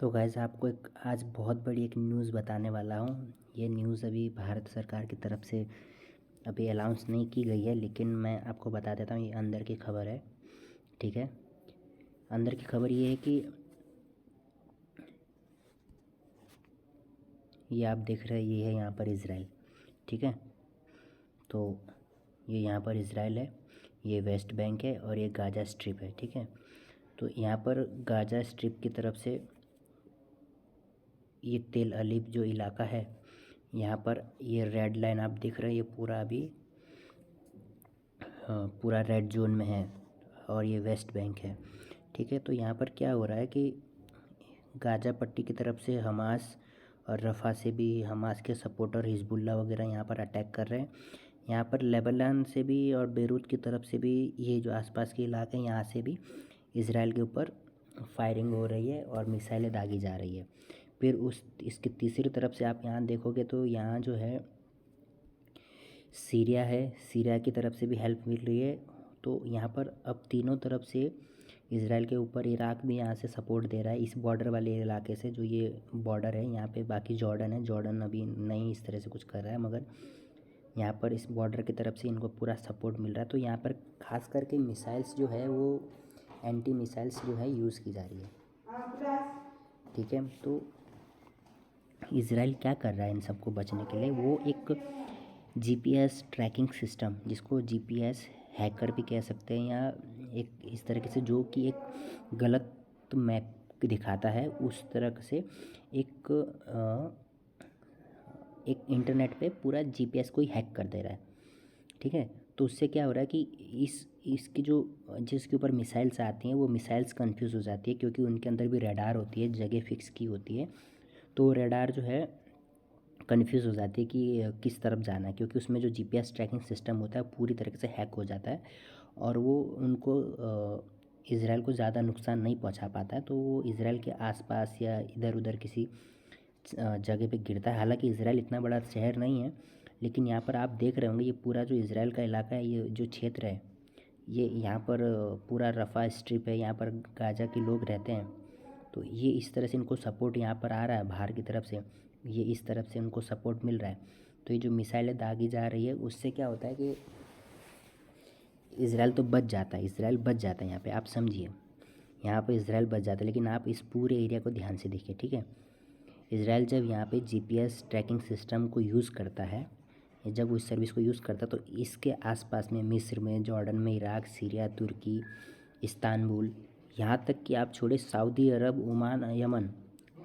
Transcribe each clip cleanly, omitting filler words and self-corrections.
तो गाइस आपको एक आज बहुत बड़ी एक न्यूज़ बताने वाला हूँ। ये न्यूज़ अभी भारत सरकार की तरफ से अभी अनाउंस नहीं की गई है, लेकिन मैं आपको बता देता हूँ। ये अंदर की खबर है, ठीक है। अंदर की खबर ये है कि ये आप देख रहे हैं, ये है यहाँ पर इज़राइल, ठीक है। तो ये यहाँ पर इज़राइल है, ये वेस्ट बैंक है और ये गाज़ा स्ट्रिप है, ठीक है। तो यहाँ पर गाज़ा स्ट्रिप की तरफ से ये तेल अलीव जो इलाका है, यहाँ पर ये रेड लाइन आप देख रहे हैं, ये पूरा अभी पूरा रेड जोन में है और ये वेस्ट बैंक है, ठीक है। तो यहाँ पर क्या हो रहा है कि गाज़ा पट्टी की तरफ से हमास और रफ़ा से भी हमास के सपोर्टर हिजबुल्ला वगैरह यहाँ पर अटैक कर रहे हैं। यहाँ पर लेबनान से भी और बेरूत की तरफ से भी, ये जो आसपास के इलाके हैं यहाँ से भी इज़राइल के ऊपर फायरिंग हो रही है और मिसाइलें दागी जा रही है। फिर इसकी तीसरी तरफ से आप यहाँ देखोगे तो यहाँ जो है सीरिया है, सीरिया की तरफ से भी हेल्प मिल रही है। तो यहाँ पर अब तीनों तरफ से इज़राइल के ऊपर इराक भी यहाँ से सपोर्ट दे रहा है, इस बॉर्डर वाले इलाके से, जो ये बॉर्डर है यहाँ पे। बाकी जॉर्डन है, जॉर्डन अभी नहीं इस तरह से कुछ कर रहा है, मगर यहाँ पर इस बॉर्डर की तरफ से इनको पूरा सपोर्ट मिल रहा है। तो यहाँ पर खास करके मिसाइल्स जो है वो एंटी मिसाइल्स जो है यूज़ की जा रही है, ठीक है। तो इज़राइल क्या कर रहा है इन सबको बचने के लिए, वो एक जीपीएस ट्रैकिंग सिस्टम, जिसको जीपीएस हैकर भी कह सकते हैं, या एक इस तरीके से जो कि एक गलत मैप दिखाता है, उस तरह से एक इंटरनेट पे पूरा जीपीएस को ही हैक कर दे रहा है, ठीक है। तो उससे क्या हो रहा है कि इसकी जो जिसके ऊपर मिसाइल्स आती हैं वो मिसाइल्स कंफ्यूज हो जाती है, क्योंकि उनके अंदर भी रडार होती है, जगह फिक्स की होती है। तो रडार जो है कन्फ्यूज़ हो जाती है कि किस तरफ जाना है, क्योंकि उसमें जो जीपीएस ट्रैकिंग सिस्टम होता है पूरी तरीके से हैक हो जाता है और वो उनको इज़राइल को ज़्यादा नुकसान नहीं पहुंचा पाता है। तो वो इज़राइल के आसपास या इधर उधर किसी जगह पे गिरता है। हालांकि इज़राइल इतना बड़ा शहर नहीं है, लेकिन यहाँ पर आप देख रहे होंगे ये पूरा जो इज़राइल का इलाका है, ये जो क्षेत्र है, ये यहाँ पर पूरा रफ़ा स्ट्रिप है, यहाँ पर गाज़ा के लोग रहते हैं। तो ये इस तरह से इनको सपोर्ट यहाँ पर आ रहा है बाहर की तरफ से, ये इस तरफ से उनको सपोर्ट मिल रहा है। तो ये जो मिसाइलें दागी जा रही है, उससे क्या होता है कि इज़राइल तो बच जाता है, इज़राइल बच जाता है यहाँ पे, आप समझिए, यहाँ पे इज़राइल बच जाता है। लेकिन आप इस पूरे एरिया को ध्यान से देखिए, ठीक है। इज़राइल जब यहाँ पे जीपीएस ट्रैकिंग सिस्टम को यूज़ करता है, जब वो इस सर्विस को यूज़ करता है, तो इसके आसपास में मिस्र में, जॉर्डन में, इराक, सीरिया, तुर्की, इस्तांबुल, यहाँ तक कि आप छोड़े सऊदी अरब, ओमान, यमन,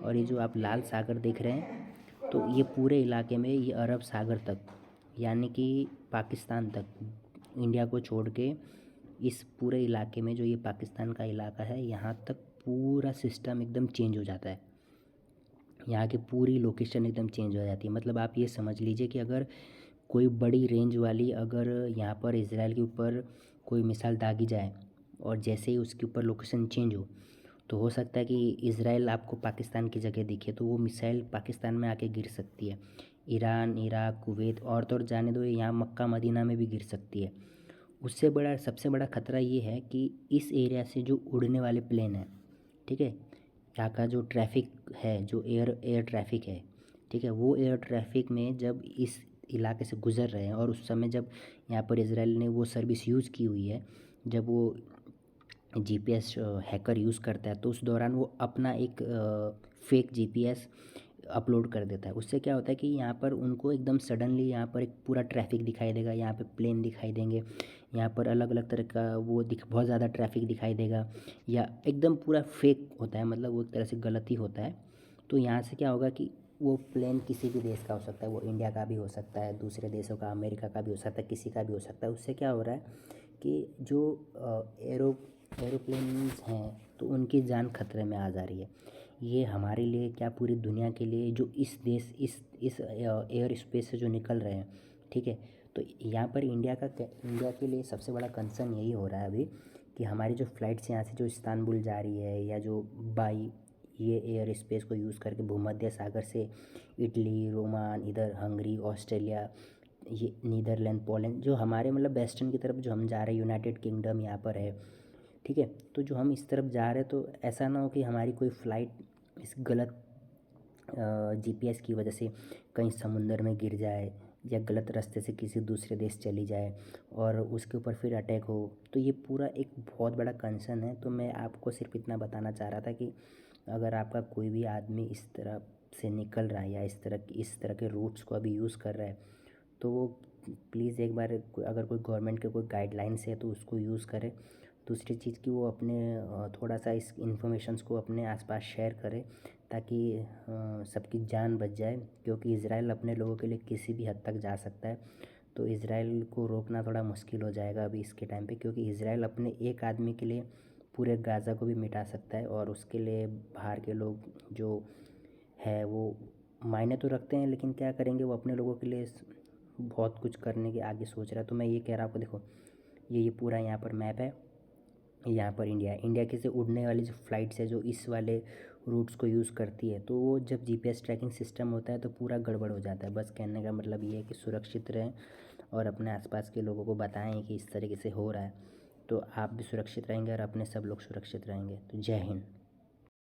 और ये जो आप लाल सागर देख रहे हैं, तो ये पूरे इलाके में, ये अरब सागर तक, यानी कि पाकिस्तान तक, इंडिया को छोड़ के इस पूरे इलाके में, जो ये पाकिस्तान का इलाका है, यहाँ तक पूरा सिस्टम एकदम चेंज हो जाता है। यहाँ की पूरी लोकेशन एकदम चेंज हो जाती है। मतलब आप ये समझ लीजिए कि अगर कोई बड़ी रेंज वाली अगर यहाँ पर इज़राइल के ऊपर कोई मिसाइल दागी जाए और जैसे ही उसके ऊपर लोकेशन चेंज तो हो सकता है कि इज़राइल आपको पाकिस्तान की जगह दिखे, तो वो मिसाइल पाकिस्तान में आके गिर सकती है। ईरान, इराक, कुवैत और तो और जाने दो, यहाँ मक्का मदीना में भी गिर सकती है। उससे बड़ा, सबसे बड़ा ख़तरा ये है कि इस एरिया से जो उड़ने वाले प्लेन हैं, ठीक है, यहाँ का जो ट्रैफ़िक है, जो एयर ट्रैफ़िक है, ठीक है, वो एयर ट्रैफ़िक में जब इस इलाके से गुज़र रहे हैं, और उस समय जब यहाँ पर इज़राइल ने वो सर्विस यूज़ की हुई है, जब वो जीपीएस हैकर यूज़ करता है, तो उस दौरान वो अपना एक फेक जीपीएस अपलोड कर देता है। उससे क्या होता है कि यहाँ पर उनको एकदम सडनली यहाँ पर एक पूरा ट्रैफ़िक दिखाई देगा, यहाँ पे प्लेन दिखाई देंगे, यहाँ पर अलग अलग तरह का वो बहुत ज़्यादा ट्रैफ़िक दिखाई देगा, या एकदम पूरा फेक होता है, मतलब वो एक तरह से गलत ही होता है। तो यहाँ से क्या होगा कि वो प्लेन किसी भी देश का हो सकता है, वो इंडिया का भी हो सकता है, दूसरे देशों का, अमेरिका का भी हो सकता है, किसी का भी हो सकता है। उससे क्या हो रहा है कि जो एरोप्लेन्स हैं, तो उनकी जान खतरे में आ जा रही है। ये हमारे लिए क्या, पूरी दुनिया के लिए, जो इस देश इस एयर स्पेस से जो निकल रहे हैं, ठीक है। तो यहाँ पर इंडिया के लिए सबसे बड़ा कंसर्न यही हो रहा है अभी, कि हमारी जो फ़्लाइट्स यहाँ से जो इस्तांबुल जा रही है, या जो बाई ये एयर स्पेस को यूज़ करके भूमध्य सागर से इटली, रोमान, इधर हंगरी, ऑस्ट्रेलिया, ये नीदरलैंड, पोलैंड, जो हमारे मतलब वेस्टर्न की तरफ जो हम जा रहे हैं, यूनाइटेड किंगडम यहाँ पर है, ठीक है। तो जो हम इस तरफ जा रहे हैं, तो ऐसा ना हो कि हमारी कोई फ़्लाइट इस गलत जीपीएस की वजह से कहीं समुंदर में गिर जाए या गलत रास्ते से किसी दूसरे देश चली जाए और उसके ऊपर फिर अटैक हो, तो ये पूरा एक बहुत बड़ा कंसर्न है। तो मैं आपको सिर्फ इतना बताना चाह रहा था कि अगर आपका कोई भी आदमी इस तरह से निकल रहा है या इस तरह के रूट्स को अभी यूज़ कर रहा है, तो वो प्लीज़ एक बार अगर कोई गवर्नमेंट के कोई गाइडलाइंस है तो उसको यूज़ करे। दूसरी चीज़ कि वो अपने थोड़ा सा इस इन्फॉर्मेशंस को अपने आसपास शेयर करे ताकि सबकी जान बच जाए, क्योंकि इज़राइल अपने लोगों के लिए किसी भी हद तक जा सकता है। तो इज़राइल को रोकना थोड़ा मुश्किल हो जाएगा अभी इसके टाइम पे, क्योंकि इज़राइल अपने एक आदमी के लिए पूरे गाज़ा को भी मिटा सकता है और उसके लिए बाहर के लोग जो है वो मायने तो रखते हैं, लेकिन क्या करेंगे, वो अपने लोगों के लिए बहुत कुछ करने के आगे सोच रहा है। तो मैं ये कह रहा हूँ कि देखो, ये पूरा यहाँ पर मैप है, यहाँ पर इंडिया है। इंडिया के से उड़ने वाली जो फ़्लाइट्स है जो इस वाले रूट्स को यूज़ करती है, तो वो जब जीपीएस ट्रैकिंग सिस्टम होता है तो पूरा गड़बड़ हो जाता है। बस कहने का मतलब ये है कि सुरक्षित रहें और अपने आसपास के लोगों को बताएं कि इस तरीके से हो रहा है, तो आप भी सुरक्षित रहेंगे और अपने सब लोग सुरक्षित रहेंगे। तो जय हिंद।